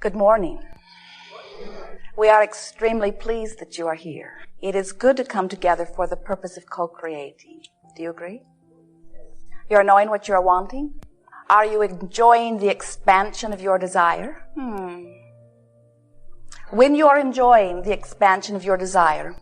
Good morning. We are extremely pleased that you are here. It is good to come together for the purpose of co-creating. Do you agree? You are knowing what you are wanting? Are you enjoying the expansion of your desire? When you are enjoying the expansion of your desire,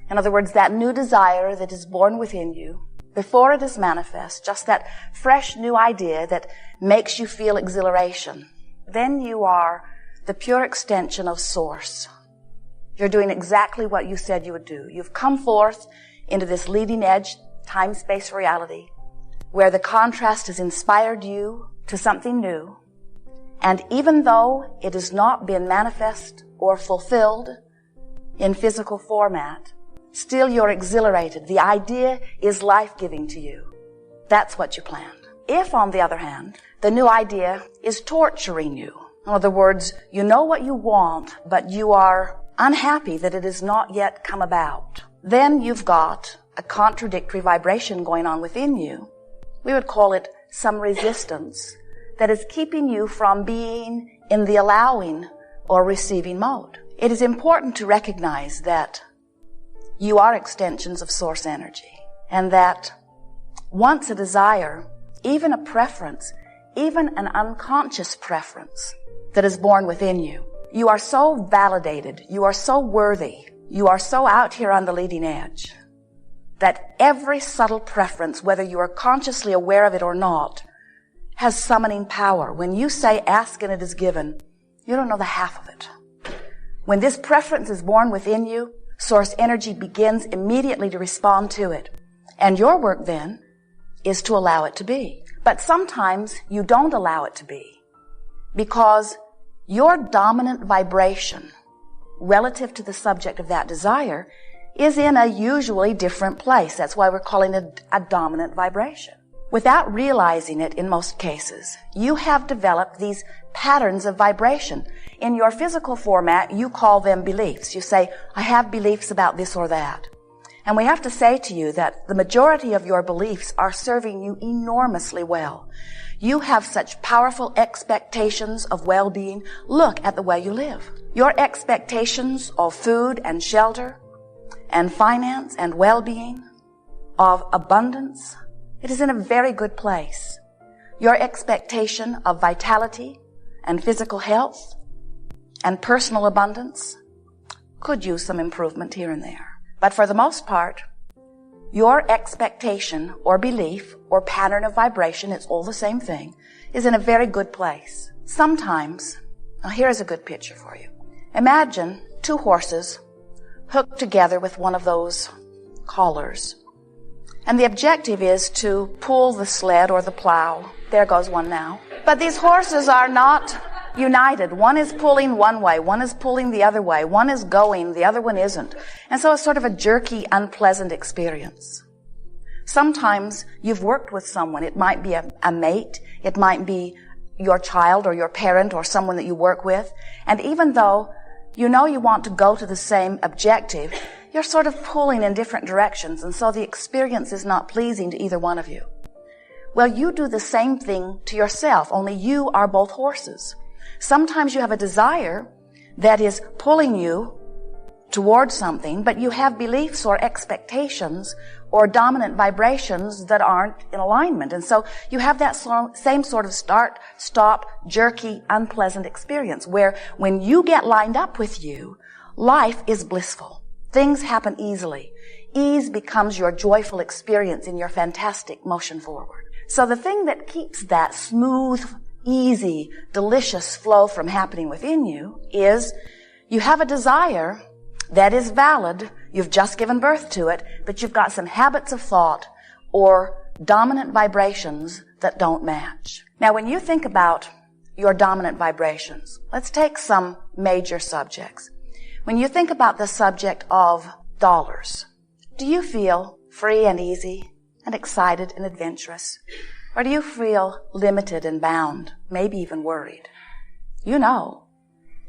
in other words, that new desire that is born within you, before it is manifest, just that fresh new idea that makes you feel exhilaration, then you are the pure extension of Source. You're doing exactly what you said you would do. You've come forth into this leading edge time-space reality where the contrast has inspired you to something new. And even though it has not been manifest or fulfilled in physical format, still you're exhilarated. The idea is life-giving to you. That's what you planned. If, on the other hand, the new idea is torturing you, in other words, you know what you want, but you are unhappy that it has not yet come about, then you've got a contradictory vibration going on within you. We would call it some resistance that is keeping you from being in the allowing or receiving mode. It is important to recognize that you are extensions of Source energy, and that once a desire, even a preference, even an unconscious preference that is born within you, you are so validated, you are so worthy, you are so out here on the leading edge, that every subtle preference, whether you are consciously aware of it or not, has summoning power. When you say, ask and it is given, you don't know the half of it. When this preference is born within you, Source energy begins immediately to respond to it. And your work then is to allow it to be. But sometimes you don't allow it to be because your dominant vibration relative to the subject of that desire is in a usually different place. That's why we're calling it a dominant vibration. Without realizing it in most cases, you have developed these patterns of vibration. In your physical format, you call them beliefs. You say, I have beliefs about this or that. And we have to say to you that the majority of your beliefs are serving you enormously well. You have such powerful expectations of well-being. Look at the way you live. Your expectations of food and shelter and finance and well-being, of abundance, it is in a very good place. Your expectation of vitality and physical health and personal abundance could use some improvement here and there. But for the most part, your expectation or belief or pattern of vibration, it's all the same thing, is in a very good place. Sometimes, now here's a good picture for you. Imagine two horses hooked together with one of those collars. And the objective is to pull the sled or the plow. There goes one now. But these horses are not united. One is pulling one way, one is pulling the other way, one is going, the other one isn't. And so it's sort of a jerky, unpleasant experience. Sometimes you've worked with someone. It might be a mate, it might be your child or your parent or someone that you work with. And even though you know you want to go to the same objective, you're sort of pulling in different directions, and so the experience is not pleasing to either one of you. Well, you do the same thing to yourself, only you are both horses. Sometimes you have a desire that is pulling you towards something, but you have beliefs or expectations or dominant vibrations that aren't in alignment. And so you have that same sort of start, stop, jerky, unpleasant experience where when you get lined up with you, life is blissful. Things happen easily. Ease becomes your joyful experience in your fantastic motion forward. So the thing that keeps that smooth, easy, delicious flow from happening within you is you have a desire that is valid. You've just given birth to it, but you've got some habits of thought or dominant vibrations that don't match. Now, when you think about your dominant vibrations, let's take some major subjects. When you think about the subject of dollars, do you feel free and easy and excited and adventurous? Or do you feel limited and bound, maybe even worried? You know.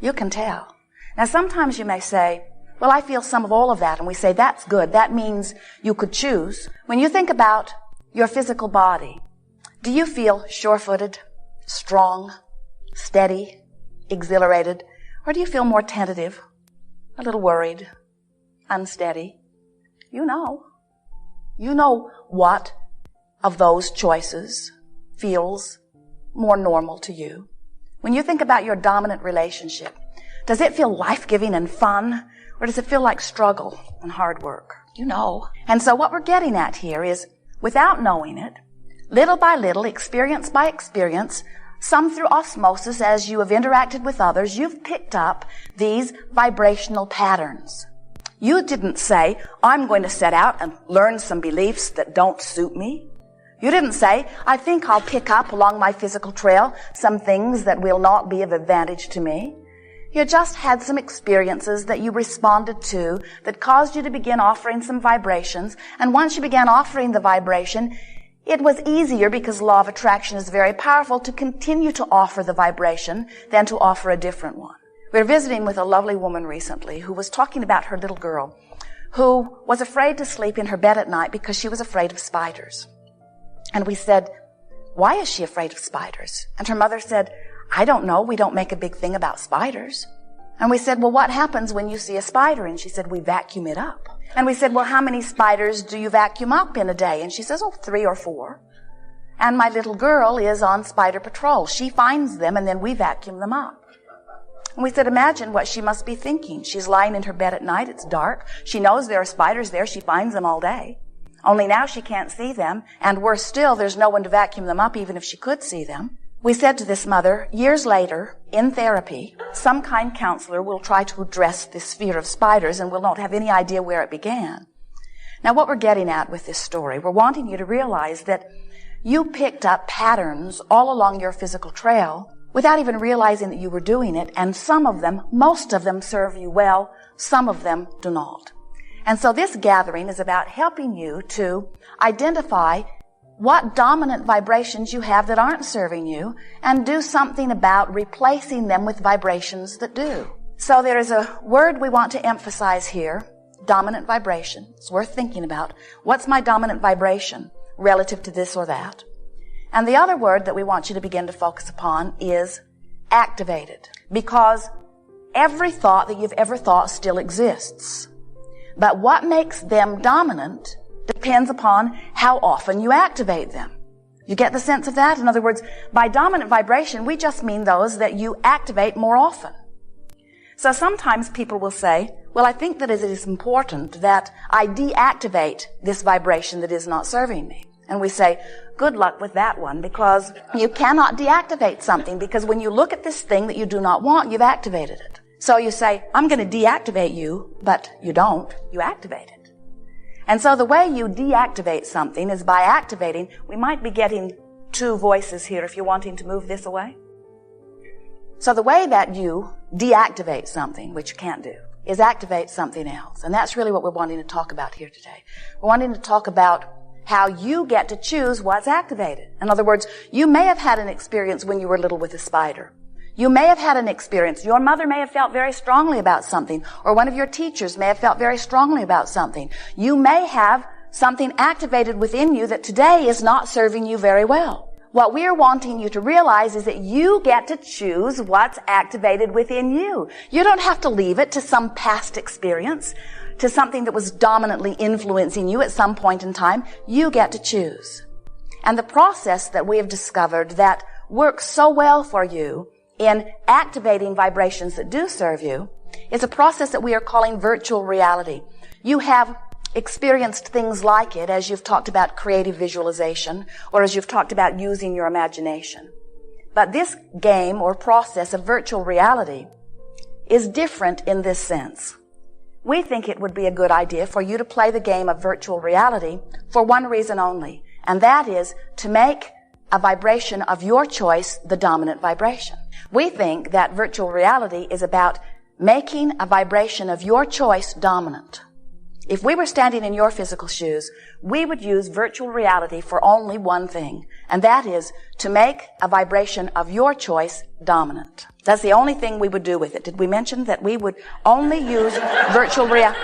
You can tell. Now, sometimes you may say, well, I feel some of all of that. And we say, that's good. That means you could choose. When you think about your physical body, do you feel sure-footed, strong, steady, exhilarated, or do you feel more tentative, a little worried, unsteady? You know. You know what of those choices feels more normal to you. When you think about your dominant relationship, does it feel life-giving and fun, or does it feel like struggle and hard work? You know. And so what we're getting at here is, without knowing it, little by little, experience by experience, some through osmosis as you have interacted with others, you've picked up these vibrational patterns. You didn't say, I'm going to set out and learn some beliefs that don't suit me. You didn't say, I think I'll pick up along my physical trail some things that will not be of advantage to me. You just had some experiences that you responded to that caused you to begin offering some vibrations. And once you began offering the vibration, it was easier, because law of attraction is very powerful, to continue to offer the vibration than to offer a different one. We were visiting with a lovely woman recently who was talking about her little girl who was afraid to sleep in her bed at night because she was afraid of spiders. And we said, why is she afraid of spiders? And her mother said, I don't know. We don't make a big thing about spiders. And we said, well, what happens when you see a spider? And she said, we vacuum it up. And we said, well, how many spiders do you vacuum up in a day? And she says, 3 or 4. And my little girl is on spider patrol. She finds them and then we vacuum them up. And we said, imagine what she must be thinking. She's lying in her bed at night. It's dark. She knows there are spiders there. She finds them all day. Only now she can't see them. And worse still, there's no one to vacuum them up even if she could see them. We said to this mother, years later, in therapy, some kind counselor will try to address this fear of spiders and will not have any idea where it began. Now, what we're getting at with this story, we're wanting you to realize that you picked up patterns all along your physical trail without even realizing that you were doing it, and some of them, most of them, serve you well, some of them do not. And so this gathering is about helping you to identify what dominant vibrations you have that aren't serving you, and do something about replacing them with vibrations that do. So there is a word we want to emphasize here, dominant vibration. It's worth thinking about. What's my dominant vibration relative to this or that? And the other word that we want you to begin to focus upon is activated, because every thought that you've ever thought still exists. But what makes them dominant depends upon how often you activate them. You get the sense of that? In other words, by dominant vibration, we just mean those that you activate more often. So sometimes people will say, well, I think that it is important that I deactivate this vibration that is not serving me. And we say, good luck with that one, because you cannot deactivate something, because when you look at this thing that you do not want, you've activated it. So you say, I'm going to deactivate you, but you don't. You activate it. And so the way you deactivate something is by activating. We might be getting 2 voices here if you're wanting to move this away. So the way that you deactivate something, which you can't do, is activate something else. And that's really what we're wanting to talk about here today. We're wanting to talk about how you get to choose what's activated. In other words, you may have had an experience when you were little with a spider. You may have had an experience. Your mother may have felt very strongly about something, or one of your teachers may have felt very strongly about something. You may have something activated within you that today is not serving you very well. What we're wanting you to realize is that you get to choose what's activated within you. You don't have to leave it to some past experience, to something that was dominantly influencing you at some point in time. You get to choose. And the process that we have discovered that works so well for you in activating vibrations that do serve you is a process that we are calling virtual reality. You have experienced things like it as you've talked about creative visualization, or as you've talked about using your imagination. But this game or process of virtual reality is different in this sense. We think it would be a good idea for you to play the game of virtual reality for one reason only, and that is to make a vibration of your choice the dominant vibration. We think that virtual reality is about making a vibration of your choice dominant. If we were standing in your physical shoes, we would use virtual reality for only one thing, and that is to make a vibration of your choice dominant. That's the only thing we would do with it. Did we mention that we would only use virtual reality?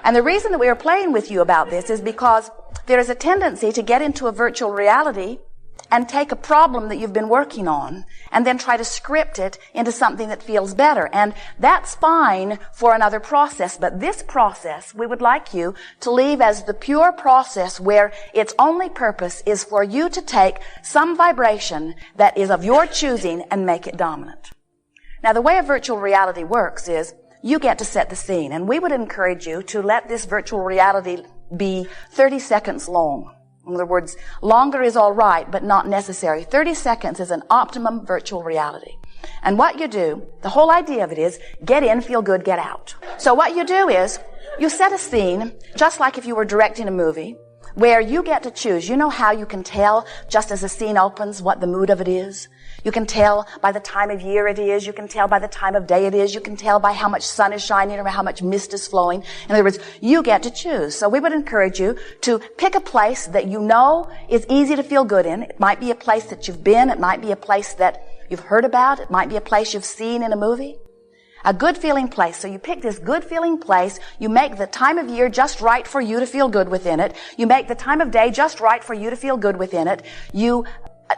And the reason that we are playing with you about this is because there is a tendency to get into a virtual reality and take a problem that you've been working on and then try to script it into something that feels better. And that's fine for another process, but this process we would like you to leave as the pure process where its only purpose is for you to take some vibration that is of your choosing and make it dominant. Now, the way a virtual reality works is you get to set the scene, and we would encourage you to let this virtual reality be 30 seconds long. In other words, longer is all right, but not necessary. 30 seconds is an optimum virtual reality. And what you do, the whole idea of it is, get in, feel good, get out. So what you do is, you set a scene, just like if you were directing a movie, where you get to choose. You know how you can tell, just as the scene opens, what the mood of it is? You can tell by the time of year it is. You can tell by the time of day it is. You can tell by how much sun is shining or how much mist is flowing. In other words, you get to choose. So we would encourage you to pick a place that you know is easy to feel good in. It might be a place that you've been. It might be a place that you've heard about. It might be a place you've seen in a movie. A good feeling place. So you pick this good feeling place. You make the time of year just right for you to feel good within it. You make the time of day just right for you to feel good within it. You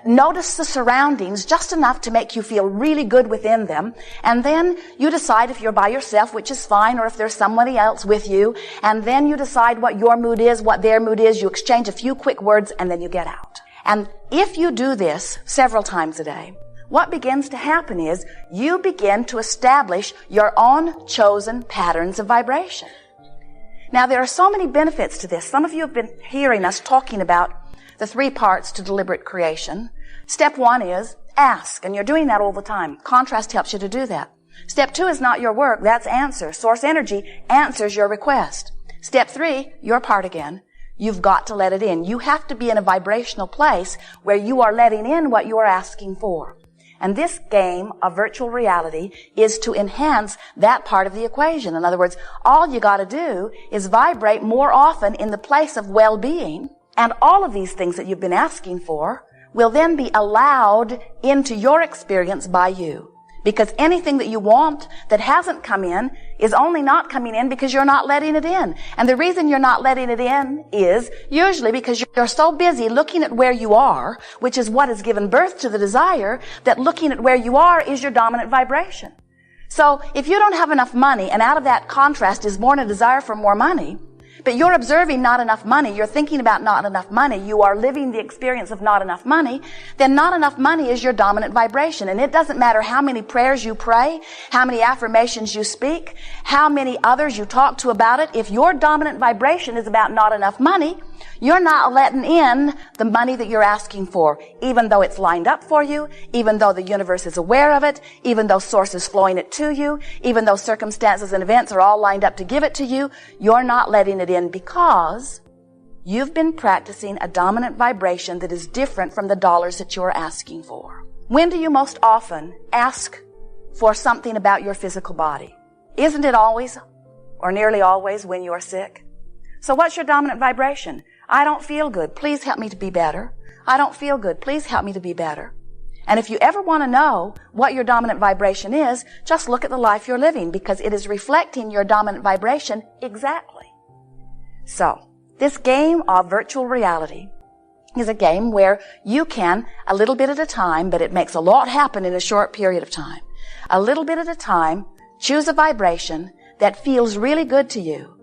notice the surroundings just enough to make you feel really good within them. And then you decide if you're by yourself, which is fine, or if there's somebody else with you. And then you decide what your mood is, what their mood is. You exchange a few quick words, and then you get out. And if you do this several times a day, what begins to happen is you begin to establish your own chosen patterns of vibration. Now, there are so many benefits to this. Some of you have been hearing us talking about the 3 parts to deliberate creation. Step 1 is ask, and you're doing that all the time. Contrast helps you to do that. Step 2 is not your work, that's answer. Source energy answers your request. Step 3, your part again. You've got to let it in. You have to be in a vibrational place where you are letting in what you are asking for. And this game of virtual reality is to enhance that part of the equation. In other words, all you got to do is vibrate more often in the place of well-being, and all of these things that you've been asking for will then be allowed into your experience by you. Because anything that you want that hasn't come in is only not coming in because you're not letting it in. And the reason you're not letting it in is usually because you're so busy looking at where you are, which is what has given birth to the desire, that looking at where you are is your dominant vibration. So if you don't have enough money, and out of that contrast is born a desire for more money, but you're observing not enough money, you're thinking about not enough money, you are living the experience of not enough money, then not enough money is your dominant vibration. And it doesn't matter how many prayers you pray, how many affirmations you speak, how many others you talk to about it. If your dominant vibration is about not enough money, you're not letting in the money that you're asking for, even though it's lined up for you, even though the universe is aware of it, even though source is flowing it to you, even though circumstances and events are all lined up to give it to you. You're not letting it in because you've been practicing a dominant vibration that is different from the dollars that you're asking for. When do you most often ask for something about your physical body? Isn't it always, or nearly always, when you are sick? So what's your dominant vibration? I don't feel good. Please help me to be better. I don't feel good. Please help me to be better. And if you ever want to know what your dominant vibration is, just look at the life you're living, because it is reflecting your dominant vibration exactly. So, this game of virtual reality is a game where you can, a little bit at a time, but it makes a lot happen in a short period of time. A little bit at a time, choose a vibration that feels really good to you.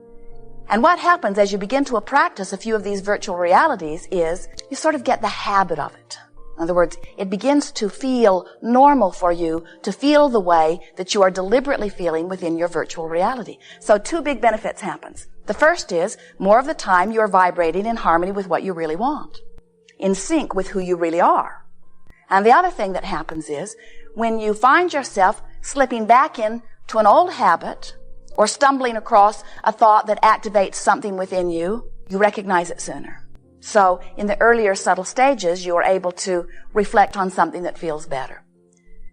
And what happens as you begin to practice a few of these virtual realities is you sort of get the habit of it. In other words, it begins to feel normal for you to feel the way that you are deliberately feeling within your virtual reality. So 2 big benefits happens. The first is, more of the time you're vibrating in harmony with what you really want, in sync with who you really are. And the other thing that happens is, when you find yourself slipping back into an old habit, or stumbling across a thought that activates something within you, you recognize it sooner. So in the earlier subtle stages, you are able to reflect on something that feels better.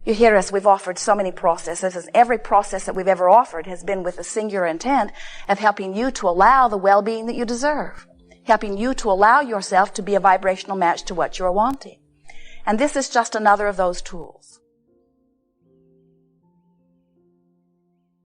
You hear us, we've offered so many processes, and every process that we've ever offered has been with a singular intent of helping you to allow the well-being that you deserve, helping you to allow yourself to be a vibrational match to what you're wanting. And this is just another of those tools.